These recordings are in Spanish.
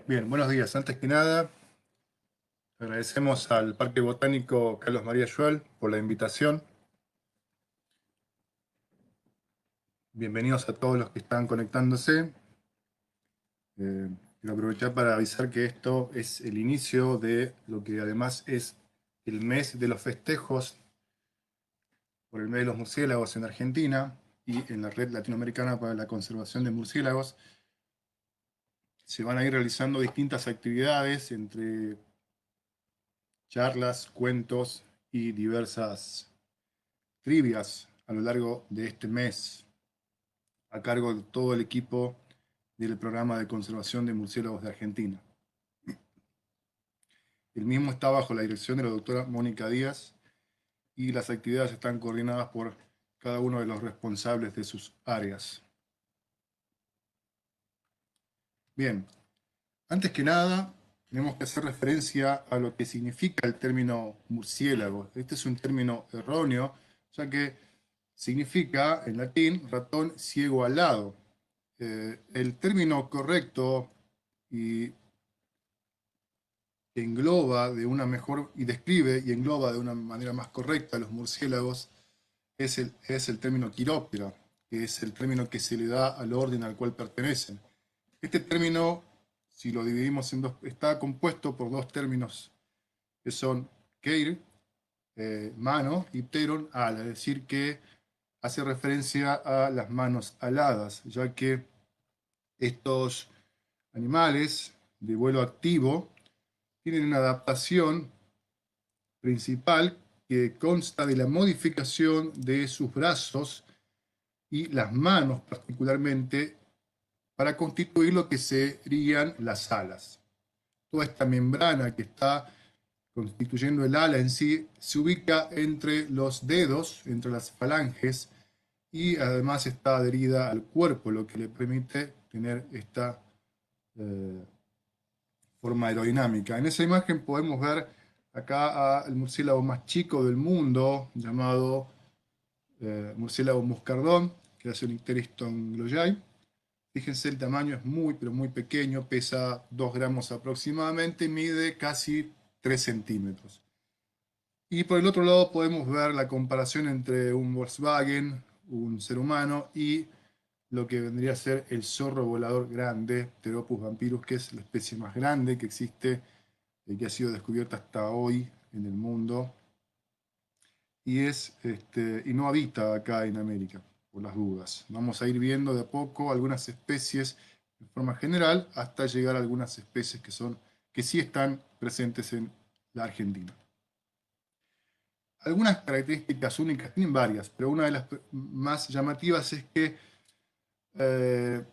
Bien, buenos días. Antes que nada, agradecemos al Parque Botánico Carlos María Schwal por la invitación. Bienvenidos a todos los que están conectándose. Quiero aprovechar para avisar que esto es el inicio de lo que además es el mes de los festejos por el mes de los murciélagos en Argentina y en la Red Latinoamericana para la Conservación de Murciélagos. Se van a ir realizando distintas actividades entre charlas, cuentos y diversas trivias a lo largo de este mes, a cargo de todo el equipo del programa de conservación de murciélagos de Argentina. El mismo está bajo la dirección de la doctora Mónica Díaz y las actividades están coordinadas por cada uno de los responsables de sus áreas. Bien, antes que nada, tenemos que hacer referencia a lo que significa el término murciélago. Este es un término erróneo, ya que significa, en latín, ratón ciego alado. El término correcto y engloba de una mejor, y describe y engloba de una manera más correcta a los murciélagos es el término quiróptera, que es el término que se le da al orden al cual pertenecen. Este término, si lo dividimos en dos, está compuesto por dos términos que son keir, mano, y pteron, ala, es decir, que hace referencia a las manos aladas, ya que estos animales de vuelo activo tienen una adaptación principal que consta de la modificación de sus brazos y las manos particularmente para constituir lo que serían las alas. Toda esta membrana que está constituyendo el ala en sí se ubica entre los dedos, entre las falanges, y además está adherida al cuerpo, lo que le permite tener esta forma aerodinámica. En esa imagen podemos ver acá al murciélago más chico del mundo, llamado murciélago muscardón, que es el Icteriston gloyai. Fíjense, el tamaño es muy, pero muy pequeño, pesa 2 gramos aproximadamente y mide casi 3 centímetros. Y por el otro lado podemos ver la comparación entre un Volkswagen, un ser humano, y lo que vendría a ser el zorro volador grande, Pteropus vampirus, que es la especie más grande que existe, que ha sido descubierta hasta hoy en el mundo, y no habita acá en América, por las dudas. Vamos a ir viendo de a poco algunas especies de forma general, hasta llegar a algunas especies que sí están presentes en la Argentina. Algunas características únicas, tienen varias, pero una de las más llamativas es que eh,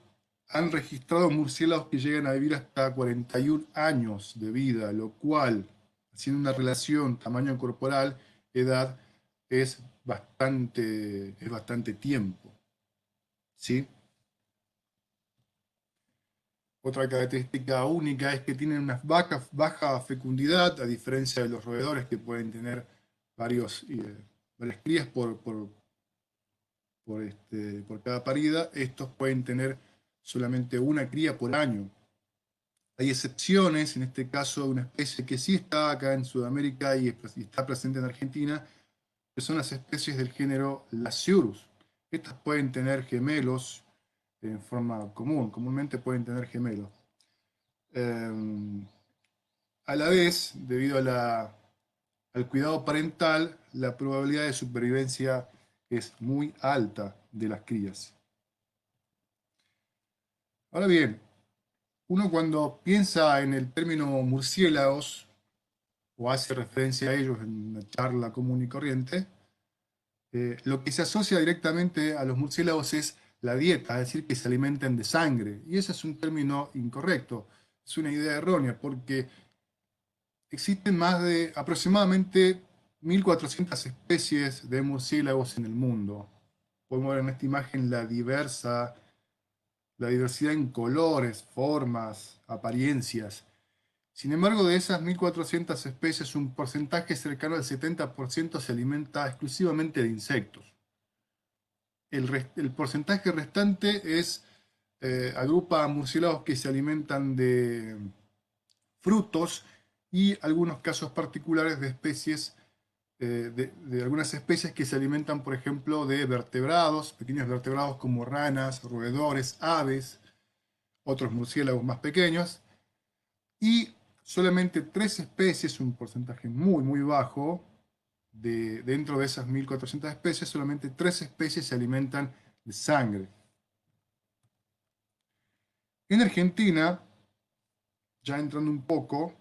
han registrado murciélagos que llegan a vivir hasta 41 años de vida, lo cual, haciendo una relación tamaño corporal, edad, es bastante tiempo, ¿sí? Otra característica única es que tienen una baja fecundidad, a diferencia de los roedores que pueden tener varias crías por cada parida. Estos pueden tener solamente una cría por año. Hay excepciones, en este caso una especie que sí está acá en Sudamérica y está presente en Argentina, que son las especies del género Lasiurus. Estas pueden tener gemelos en forma común, comúnmente pueden tener gemelos. A la vez, debido al cuidado parental, la probabilidad de supervivencia es muy alta de las crías. Ahora bien, uno cuando piensa en el término murciélagos o hace referencia a ellos en una charla común y corriente, lo que se asocia directamente a los murciélagos es la dieta, es decir, que se alimentan de sangre. Y ese es un término incorrecto, es una idea errónea, porque existen más de aproximadamente 1.400 especies de murciélagos en el mundo. Podemos ver en esta imagen la diversidad en colores, formas, apariencias. Sin embargo, de esas 1.400 especies, un porcentaje cercano al 70% se alimenta exclusivamente de insectos. El porcentaje restante agrupa a murciélagos que se alimentan frutos y algunos casos particulares de especies, de algunas especies que se alimentan, por ejemplo, de vertebrados, pequeños vertebrados como ranas, roedores, aves, otros murciélagos más pequeños, y solamente 3 especies, un porcentaje muy, muy bajo, dentro de esas 1.400 especies, solamente 3 especies se alimentan de sangre. En Argentina, ya entrando un poco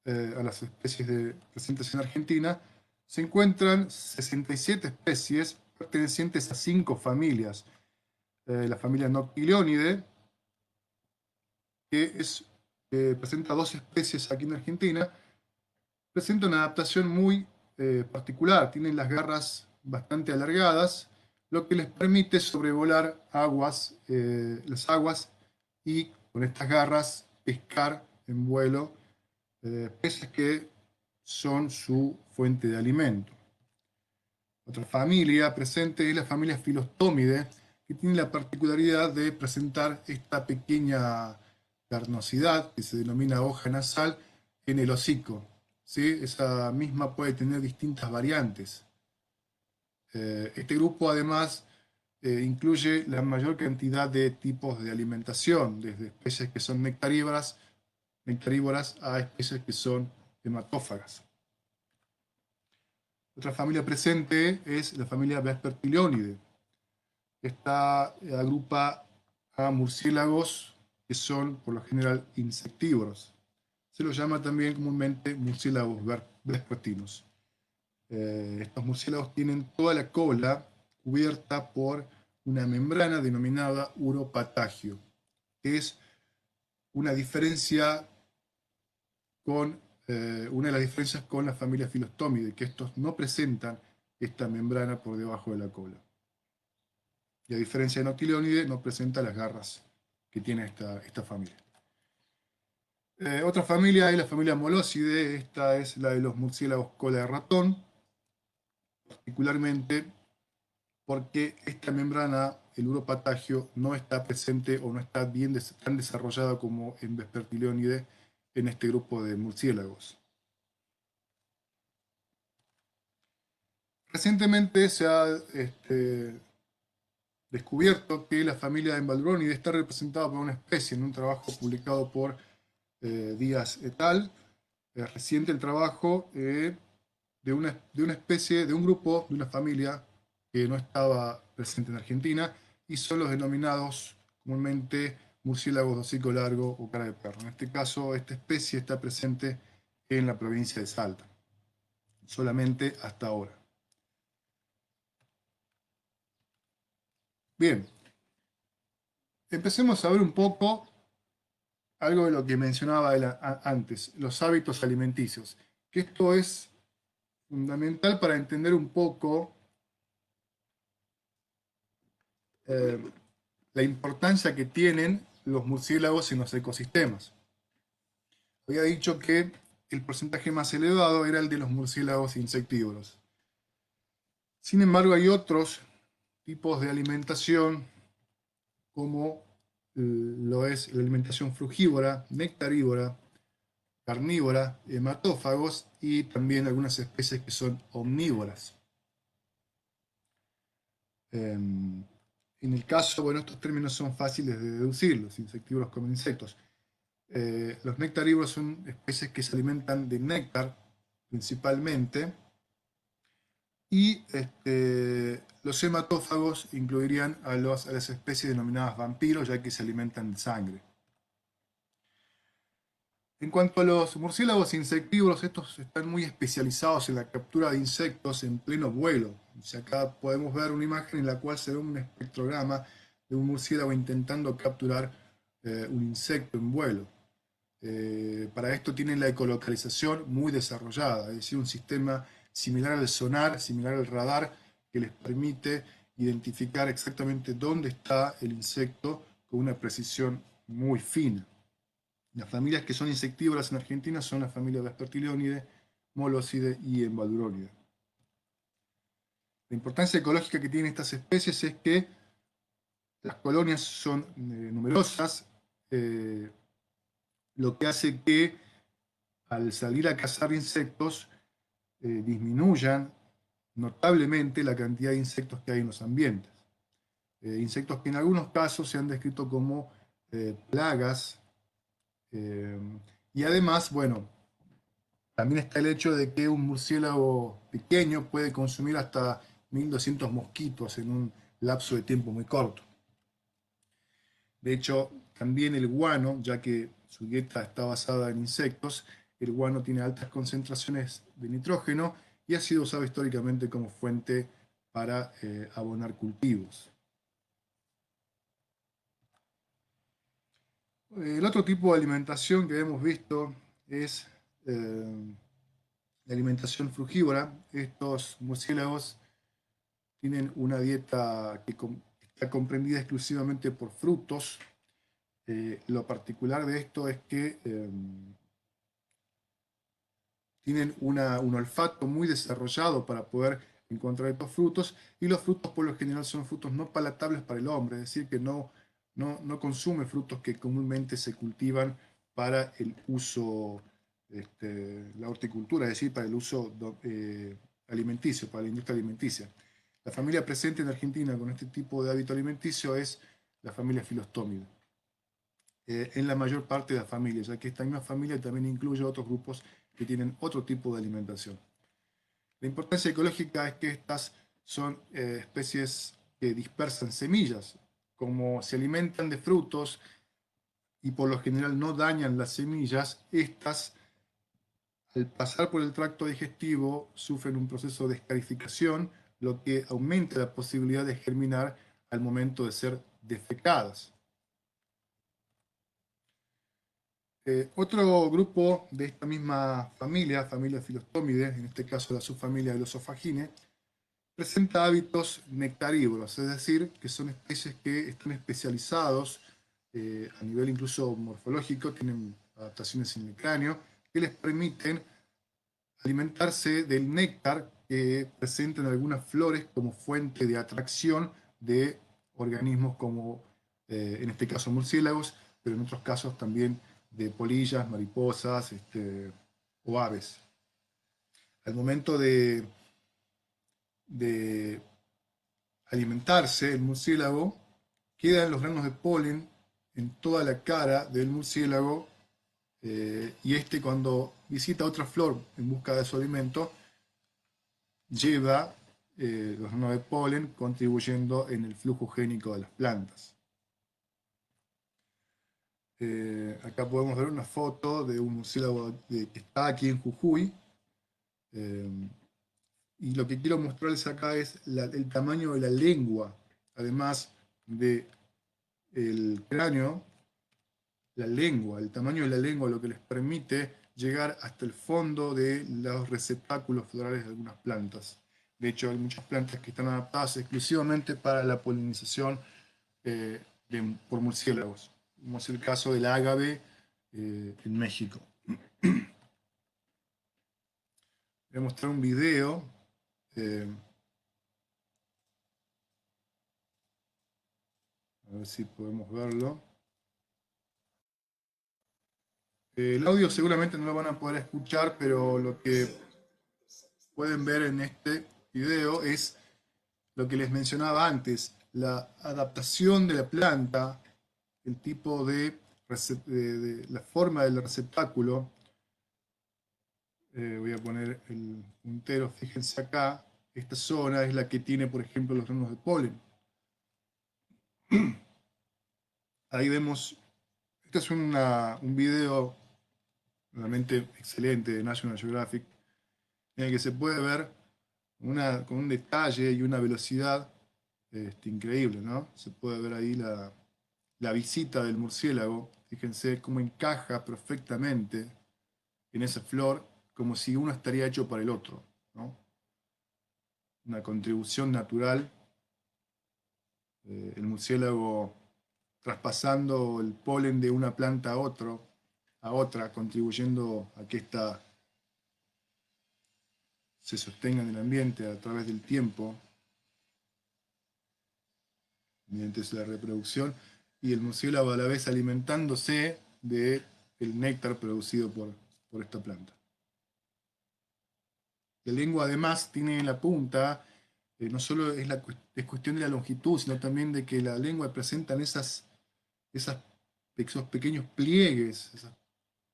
a las especies presentes en Argentina, se encuentran 67 especies pertenecientes a 5 familias. La familia Noctilionidae, que presenta 2 especies aquí en Argentina, presenta una adaptación muy particular. Tienen las garras bastante alargadas, lo que les permite sobrevolar las aguas y con estas garras pescar en vuelo peces que son su fuente de alimento. Otra familia presente es la familia Philostomide, que tiene la particularidad de presentar esta pequeña carnosidad que se denomina hoja nasal en el hocico. ¿Sí? Esa misma puede tener distintas variantes. Este grupo además incluye la mayor cantidad de tipos de alimentación, desde especies que son nectarívoras a especies que son hematófagas. Otra familia presente es la familia Vespertilionidae. Esta agrupa a murciélagos que son, por lo general, insectívoros. Se los llama también comúnmente murciélagos vespertinos. Estos murciélagos tienen toda la cola cubierta por una membrana denominada uropatagio, que es una diferencia una de las diferencias con la familia Philostomide, que estos no presentan esta membrana por debajo de la cola. Y a diferencia de Noctilionidae, no presenta las garras que tiene esta familia. Otra familia es la familia Molosidae. Esta es la de los murciélagos cola de ratón, particularmente porque esta membrana, el uropatagio, no está presente o no está tan desarrollada como en Vespertilionidae en este grupo de murciélagos. Recientemente se ha descubierto que la familia Embalduronidae está representada por una especie en un trabajo publicado por Díaz et al. Reciente el trabajo de una especie, de un grupo, de una familia que no estaba presente en Argentina, y son los denominados comúnmente murciélagos de hocico largo o cara de perro. En este caso, esta especie está presente en la provincia de Salta, solamente hasta ahora. Bien, empecemos a ver un poco algo de lo que mencionaba antes, los hábitos alimenticios, que esto es fundamental para entender un poco la importancia que tienen los murciélagos en los ecosistemas. Había dicho que el porcentaje más elevado era el de los murciélagos insectívoros. Sin embargo, hay otros tipos de alimentación, como lo es la alimentación frugívora, nectarívora, carnívora, hematófagos y también algunas especies que son omnívoras. En el caso, bueno, estos términos son fáciles de deducir, los insectívoros comen insectos. Los nectarívoros son especies que se alimentan de néctar principalmente, y los hematófagos incluirían a las especies denominadas vampiros, ya que se alimentan de sangre. En cuanto a los murciélagos insectívoros, estos están muy especializados en la captura de insectos en pleno vuelo. O sea, acá podemos ver una imagen en la cual se ve un espectrograma de un murciélago intentando capturar un insecto en vuelo. Para esto tienen la ecolocalización muy desarrollada, es decir, un sistema similar al sonar, similar al radar, que les permite identificar exactamente dónde está el insecto con una precisión muy fina. Las familias que son insectívoras en Argentina son la familia Vespertilionidae, Molosidae y Embalduronidae. La importancia ecológica que tienen estas especies es que las colonias son numerosas, lo que hace que al salir a cazar insectos, disminuyan notablemente la cantidad de insectos que hay en los ambientes. Insectos que en algunos casos se han descrito como plagas. eh, y además, bueno, también está el hecho de que un murciélago pequeño puede consumir hasta 1200 mosquitos en un lapso de tiempo muy corto. De hecho, también el guano, ya que su dieta está basada en insectos, el guano tiene altas concentraciones de nitrógeno y ha sido usado históricamente como fuente para abonar cultivos. El otro tipo de alimentación que hemos visto es la alimentación frugívora. Estos murciélagos tienen una dieta que está comprendida exclusivamente por frutos. Lo particular de esto es que tienen un olfato muy desarrollado para poder encontrar estos frutos, y los frutos por lo general son frutos no palatables para el hombre, es decir, que no consume frutos que comúnmente se cultivan para el uso, la horticultura, es decir, para el uso alimenticio, para la industria alimenticia. La familia presente en Argentina con este tipo de hábito alimenticio es la familia Filostomida. En la mayor parte de las familias, ya que esta misma familia también incluye otros grupos que tienen otro tipo de alimentación. La importancia ecológica es que estas son especies que dispersan semillas. Como se alimentan de frutos y por lo general no dañan las semillas, estas, al pasar por el tracto digestivo, sufren un proceso de escarificación, lo que aumenta la posibilidad de germinar al momento de ser defecadas. Otro grupo de esta misma familia, familia Phyllostomidae, en este caso la subfamilia de los Ophaginae, presenta hábitos nectarívoros, es decir, que son especies que están especializados a nivel incluso morfológico, tienen adaptaciones en el cráneo, que les permiten alimentarse del néctar que presentan algunas flores como fuente de atracción de organismos como, en este caso, murciélagos, pero en otros casos también de polillas, mariposas, o aves. Al momento de alimentarse, el murciélago, quedan los granos de polen en toda la cara del murciélago, y cuando visita otra flor en busca de su alimento, lleva los granos de polen, contribuyendo en el flujo génico de las plantas. Acá podemos ver una foto de un murciélago que está aquí en Jujuy. Eh, y lo que quiero mostrarles acá es el tamaño de la lengua, además del cráneo, la lengua, el tamaño de la lengua, lo que les permite llegar hasta el fondo de los receptáculos florales de algunas plantas. De hecho, hay muchas plantas que están adaptadas exclusivamente para la polinización por murciélagos, como es el caso del ágave en México. Voy a mostrar un video. A ver si podemos verlo. El audio seguramente no lo van a poder escuchar, pero lo que pueden ver en este video es lo que les mencionaba antes, la adaptación de la planta, el tipo de la forma del receptáculo. Voy a poner el puntero, fíjense acá, esta zona es la que tiene, por ejemplo, los granos de polen. Ahí vemos, este es un video realmente excelente de National Geographic, en el que se puede ver con un detalle y una velocidad increíble, ¿no? Se puede ver ahí la visita del murciélago. Fíjense cómo encaja perfectamente en esa flor, como si uno estaría hecho para el otro, ¿no? Una contribución natural. El murciélago traspasando el polen de una planta a otra, contribuyendo a que ésta se sostenga en el ambiente a través del tiempo, mediante la reproducción, y el murciélago a la vez alimentándose del néctar producido por por esta planta. La lengua además tiene en la punta, no solo es cuestión de la longitud, sino también de que la lengua presentan esos pequeños pliegues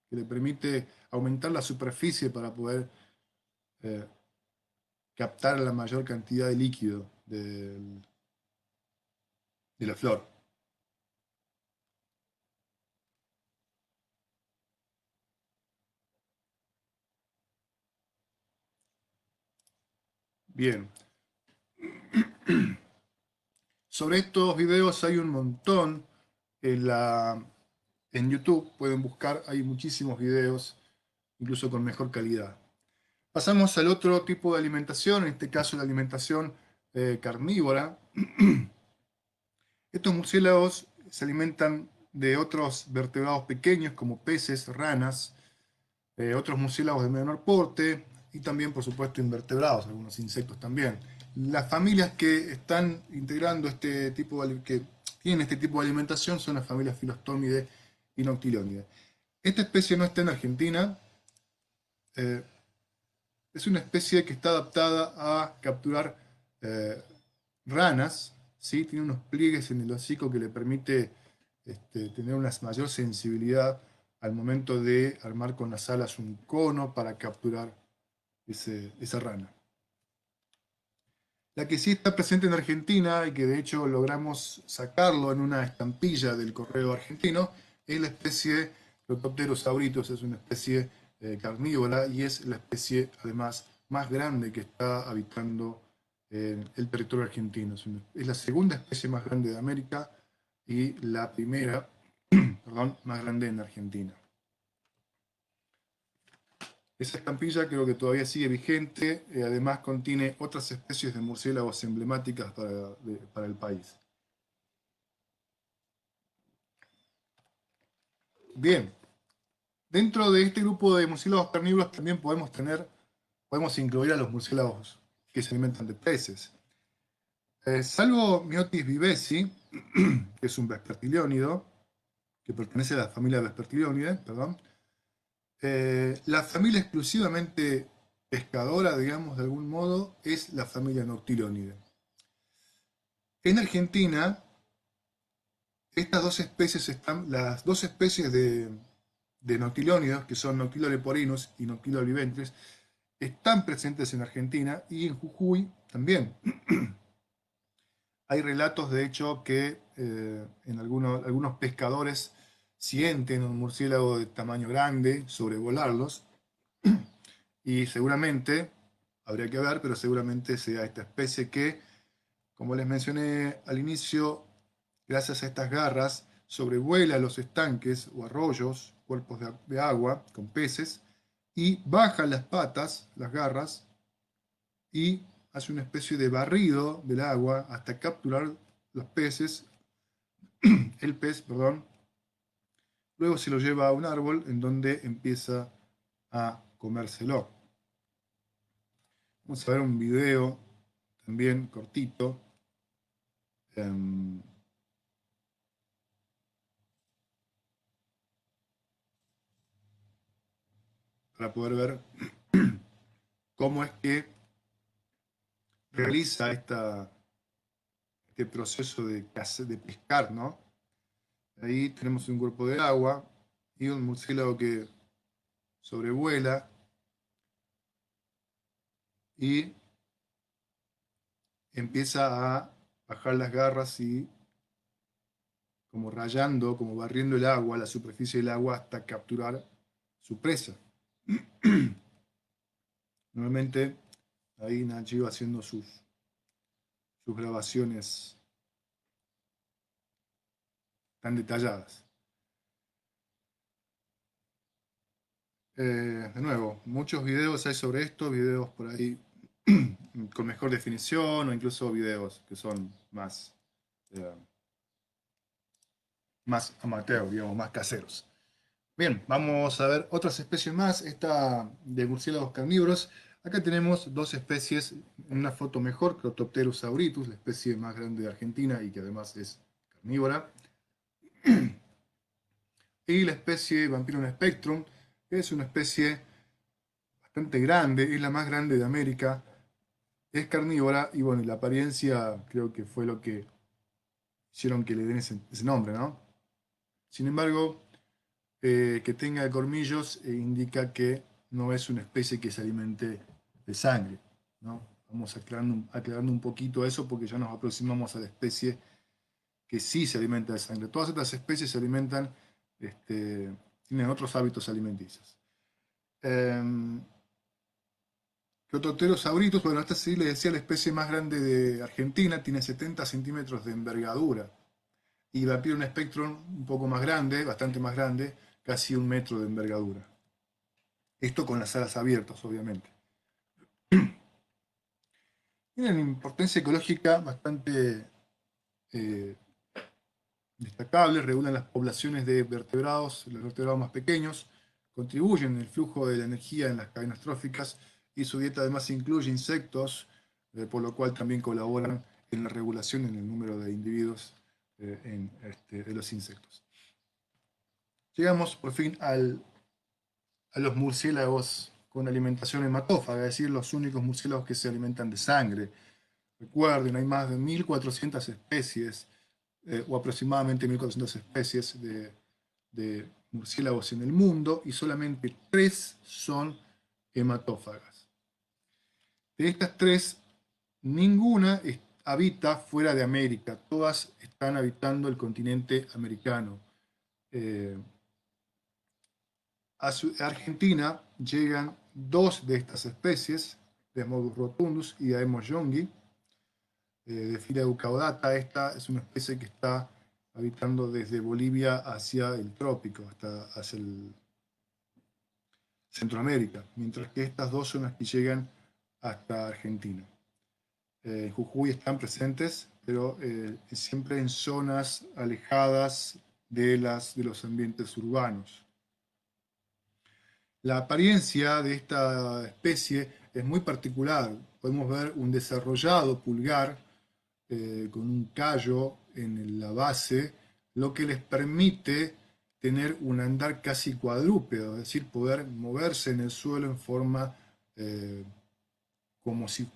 que le permite aumentar la superficie para poder eh, captar la mayor cantidad de líquido de la flor. Bien. Sobre estos videos hay un montón en YouTube, pueden buscar, hay muchísimos videos, incluso con mejor calidad. Pasamos al otro tipo de alimentación, en este caso la alimentación carnívora. Estos murciélagos se alimentan de otros vertebrados pequeños como peces, ranas, otros murciélagos de menor porte y también, por supuesto, invertebrados, algunos insectos también. Las familias que están integrando que tienen este tipo de alimentación son las familias Phyllostomidae y Noctilionidae. Esta especie no está en Argentina. eh, es una especie que está adaptada a capturar eh, ranas, ¿sí? Tiene unos pliegues en el hocico que le permite tener una mayor sensibilidad al momento de armar con las alas un cono para capturar esa rana. La que sí está presente en Argentina y que de hecho logramos sacarlo en una estampilla del correo argentino es la especie Protopterus auritus, es una especie carnívora y es la especie además más grande que está habitando el territorio argentino. Es la segunda especie más grande de América y la primera, perdón, más grande en Argentina. Esa estampilla creo que todavía sigue vigente, además contiene otras especies de murciélagos emblemáticas para el país. Bien, dentro de este grupo de murciélagos carnívoros también podemos incluir a los murciélagos que se alimentan de peces. Salvo Myotis vivesi, que es un vespertiliónido, que pertenece a la familia Vespertilionidae, perdón, la familia exclusivamente pescadora, digamos, de algún modo, es la familia Noctilionidae. En Argentina, las dos especies de noctilónidos, que son Noctilo leporinus y Noctilo oliventris, están presentes en Argentina y en Jujuy también. Hay relatos, de hecho, que en algunos pescadores sienten un murciélago de tamaño grande sobrevolarlos y seguramente, habría que ver, pero seguramente sea esta especie que, como les mencioné al inicio, gracias a estas garras, sobrevuela los estanques o arroyos, cuerpos de agua con peces, y baja las patas, las garras, y hace una especie de barrido del agua hasta capturar los peces, el pez, perdón. Luego se lo lleva a un árbol en donde empieza a comérselo. Vamos a ver un video también cortito. Para poder ver cómo es que realiza este proceso de pescar, ¿no? Ahí tenemos un cuerpo de agua y un murciélago que sobrevuela y empieza a bajar las garras y como rayando, como barriendo el agua, la superficie del agua hasta capturar su presa. Normalmente ahí Nachi va haciendo sus grabaciones tan detalladas. De nuevo, muchos videos hay sobre esto, videos por ahí con mejor definición o incluso videos que son eh, más amateur, digamos, más caseros. Bien, vamos a ver otras especies más, esta de murciélagos carnívoros. Acá tenemos dos especies, en una foto mejor, Crotopterus auritus, la especie más grande de Argentina y que además es carnívora. Y la especie Vampirum spectrum, que es una especie bastante grande, es la más grande de América, es carnívora y bueno, y la apariencia creo que fue lo que hicieron que le den ese nombre, ¿no? Sin embargo, que tenga colmillos indica que no es una especie que se alimente de sangre, ¿no? Vamos aclarando un poquito eso porque ya nos aproximamos a la especie que sí se alimenta de sangre. Todas estas especies se alimentan, tienen otros hábitos alimenticios. Prototerosauritus, bueno, esta sí les decía la especie más grande de Argentina, tiene 70 centímetros de envergadura y va a tener un espectro un poco más grande, bastante más grande, casi 1 metro de envergadura. Esto con las alas abiertas, obviamente. Tienen importancia ecológica bastante eh, destacable, regulan las poblaciones de vertebrados, los vertebrados más pequeños, contribuyen en el flujo de la energía en las cadenas tróficas y su dieta además incluye insectos, por lo cual también colaboran en la regulación en el número de individuos de los insectos. Llegamos por fin a los murciélagos con alimentación hematófaga, es decir, los únicos murciélagos que se alimentan de sangre. Recuerden, hay más de 1.400 especies, o aproximadamente 1.400 especies de murciélagos en el mundo y solamente 3 son hematófagas. De estas 3, ninguna habita fuera de América, todas están habitando el continente americano. A Argentina llegan 2 de estas especies, Desmodus rotundus y Daemus youngi, de fila caudata. Esta es una especie que está habitando desde Bolivia hacia el trópico, hacia el Centroamérica, mientras que estas 2 son las que llegan hasta Argentina. En Jujuy están presentes, pero siempre en zonas alejadas de los ambientes urbanos. La apariencia de esta especie es muy particular. Podemos ver un desarrollado pulgar con un callo en la base, lo que les permite tener un andar casi cuadrúpedo, es decir, poder moverse en el suelo en forma como si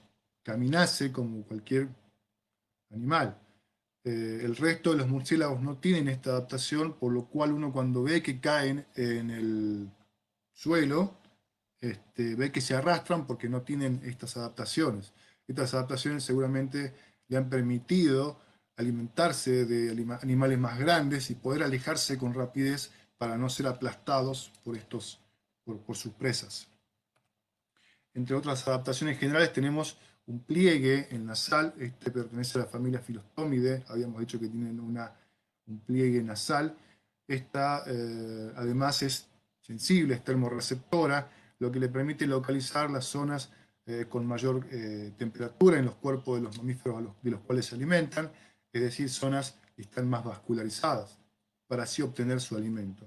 caminase como cualquier animal. El resto de los murciélagos no tienen esta adaptación, por lo cual uno cuando ve que caen en el suelo, ve que se arrastran porque no tienen estas adaptaciones. Estas adaptaciones seguramente le han permitido alimentarse de animales más grandes y poder alejarse con rapidez para no ser aplastados por sus presas. Entre otras adaptaciones generales tenemos un pliegue en nasal, este pertenece a la familia Phyllostomidae, habíamos dicho que tienen un pliegue nasal. Esta además es sensible, es termorreceptora, lo que le permite localizar las zonas con mayor temperatura en los cuerpos de los mamíferos de los cuales se alimentan, es decir, zonas que están más vascularizadas, para así obtener su alimento.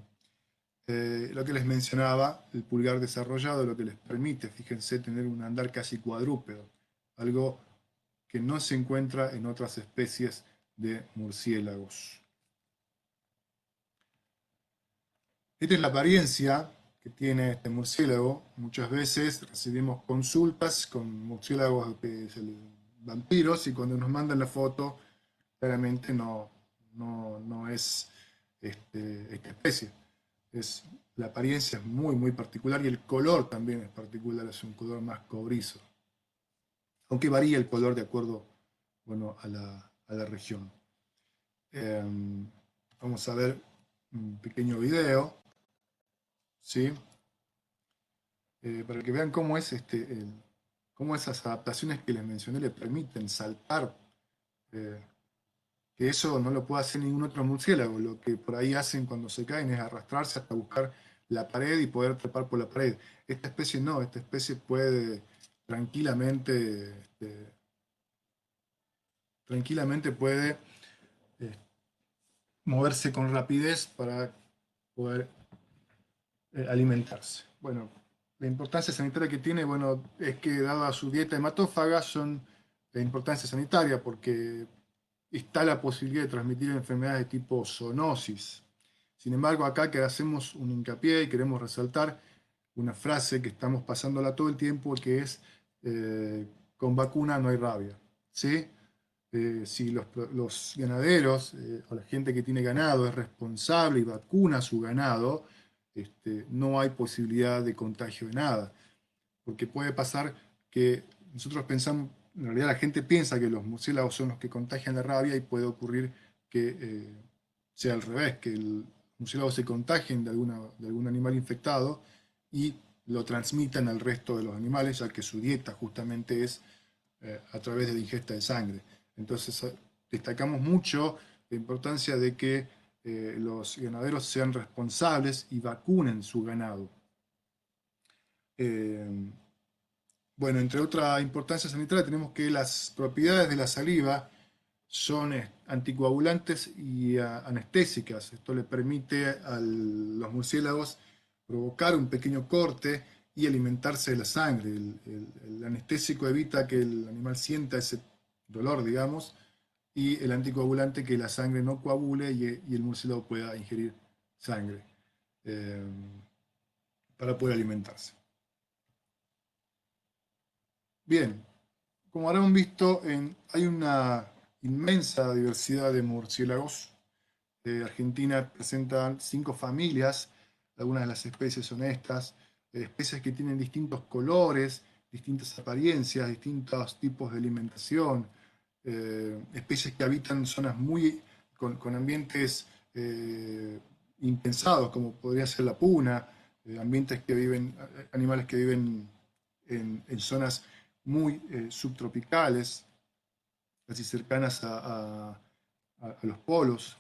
Lo que les mencionaba, el pulgar desarrollado, lo que les permite, fíjense, tener un andar casi cuadrúpedo, algo que no se encuentra en otras especies de murciélagos. Esta es la apariencia que tiene este murciélago. Muchas veces recibimos consultas con murciélagos vampiros y cuando nos mandan la foto, claramente no es esta especie. La apariencia es muy, muy particular y el color también es particular, es un color más cobrizo. Aunque varía el color de acuerdo, bueno, a la región. Vamos a ver un pequeño video, ¿sí? Para que vean cómo cómo esas adaptaciones que les mencioné le permiten saltar, que eso no lo puede hacer ningún otro murciélago. Lo que por ahí hacen cuando se caen es arrastrarse hasta buscar la pared y poder trepar por la pared. Esta especie no, esta especie puede tranquilamente puede moverse con rapidez para poder alimentarse. Bueno, la importancia sanitaria que tiene, bueno, es que dada su dieta hematófaga son de importancia sanitaria porque está la posibilidad de transmitir enfermedades de tipo zoonosis. Sin embargo, acá que hacemos un hincapié y queremos resaltar una frase que estamos pasándola todo el tiempo, que es con vacuna no hay rabia, ¿sí? Si los ganaderos o la gente que tiene ganado es responsable y vacuna a su ganado, no hay posibilidad de contagio de nada. Porque puede pasar que nosotros pensamos, en realidad la gente piensa que los murciélagos son los que contagian la rabia y puede ocurrir que sea al revés, que el murciélago se contagien de algún animal infectado y lo transmitan al resto de los animales, ya que su dieta justamente es a través de la ingesta de sangre. Entonces, destacamos mucho la importancia de que los ganaderos sean responsables y vacunen su ganado. Eh, bueno, entre otra importancia sanitaria tenemos que las propiedades de la saliva son anticoagulantes y anestésicas. Esto le permite a los murciélagos provocar un pequeño corte y alimentarse de la sangre. El anestésico evita que el animal sienta ese dolor, digamos, y el anticoagulante que la sangre no coagule y el murciélago pueda ingerir sangre eh, para poder alimentarse. Bien, como habrán visto, hay una inmensa diversidad de murciélagos. Argentina presenta 5 familias, algunas de las especies son estas, especies que tienen distintos colores, distintas apariencias, distintos tipos de alimentación, especies que habitan zonas con ambientes impensados, como podría ser la puna, animales que viven en zonas muy subtropicales, casi cercanas a los polos,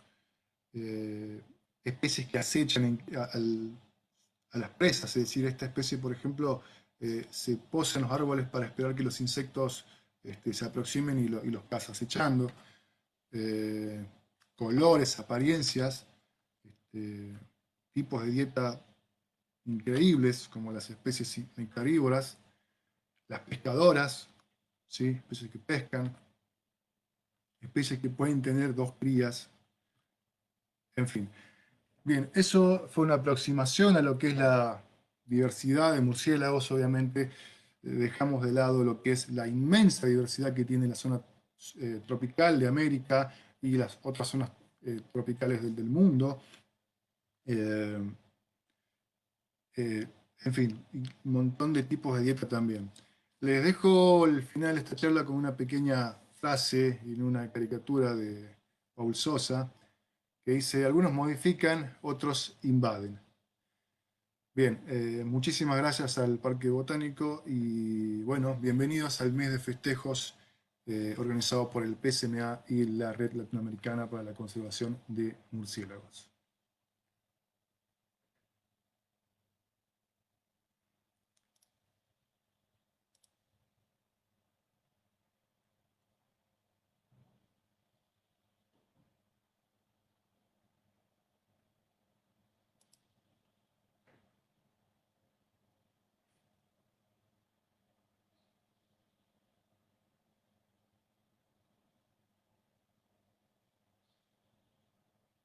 especies que acechan a las presas, es decir, esta especie, por ejemplo, se posa en los árboles para esperar que los insectos se aproximen y los caza acechando, eh, colores, apariencias, este, tipos de dieta increíbles, como las especies nectarívoras, las pescadoras, ¿sí? Especies que pescan, especies que pueden tener 2 crías, en fin. Bien, eso fue una aproximación a lo que es la diversidad de murciélagos. Obviamente dejamos de lado lo que es la inmensa diversidad que tiene la zona tropical de América y las otras zonas tropicales del mundo. Eh, eh, en fin, un montón de tipos de dieta también. Les dejo el final de esta charla con una pequeña frase en una caricatura de Paul Sosa que dice: algunos modifican, otros invaden. Bien, muchísimas gracias al Parque Botánico y bueno, bienvenidos al mes de festejos organizado por el PSMA y la Red Latinoamericana para la Conservación de Murciélagos.